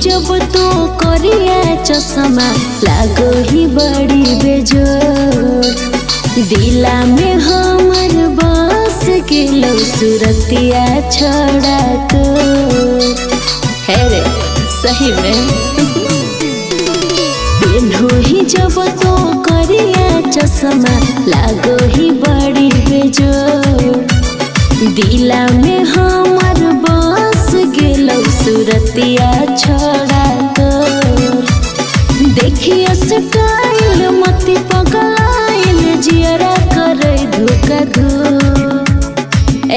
जब तो करिया चश्मा लागो ही बड़ी बेजोर, दिला में हमर बस के लो सूरतिया छड़ा तो है रे सही में। ही जब तो करिया चश्मा लागो ही बड़ी बेजोर, दिला में हमर बस गेलो सूरतिया छड़ा कर। देखिए स्टाइल मती पगलाइल जियरा करे धोखा धो।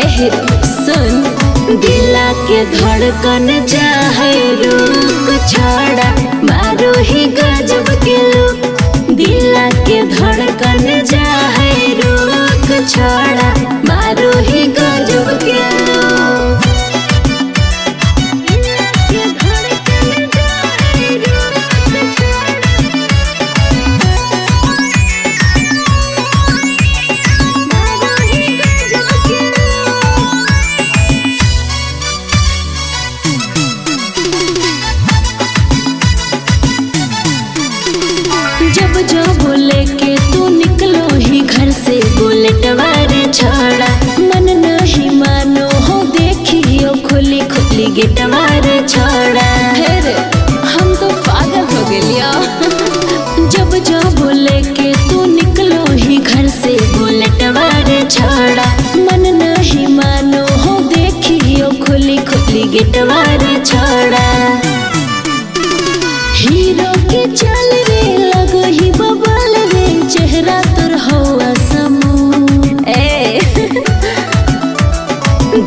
एहे सुन दिला के धड़कन चाहे रुक छड़ा मारो ही गजब के लुक। दिला के धड़कन चाहे रुक छड़ा मारो ही गजब के लुक। जब जब लेके तू निकलो ही घर से बुलेट वारे छड़ा, मन नहीं मानो हो देखियो खुली खुली गेट वारे छड़ा। रे हम तो पागल हो गलिया। जब जब लेके तू निकलो ही घर से बुलेट वारे छड़ा, मन नहीं मानो हो देखियो खुली खुली गेट वारे छड़ा। हीरो के चल रे लगो ही बबल रे चेहरा तोर हवा समूह। ए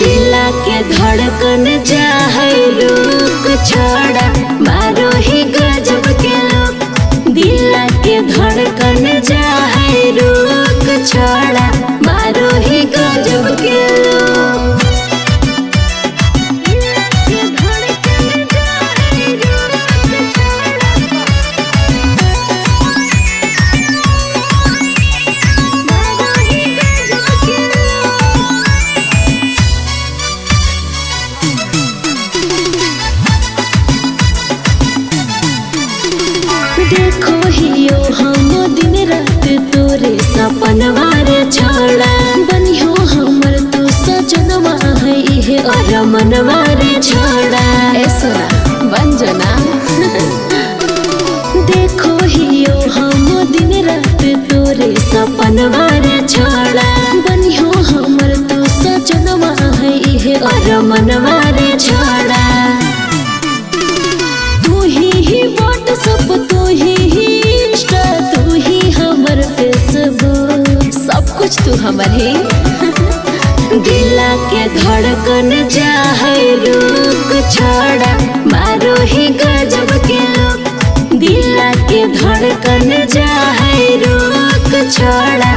दिला के धड़कन चाहे रुक छड़ा मारो ही गजब के लुक। दिला के धड़कन चाहे रुक छड़ा मारो ही गजब के लुक। देखो हियो हम दिन रात तोरे सपनवा रे छड़ा, बनियो हमर तो सजनवा है इहे और मनवा रे छड़ा। ए सोना बन जना। देखो हियो हम दिन रात तोरे सपनवा रे छड़ा, बनियो हमर तो सजनवा है इहे और मनवा रे छड़ा। तू ही व्हाट्सएप तू ही इंस्टा तू ही हमर फेसबुक, सब कुछ तू हमर ही। दिला के धड़कन चाहे रुक छड़ा मारो ही गजब के लुक। दिला के धड़कन चाहे रुक छड़ा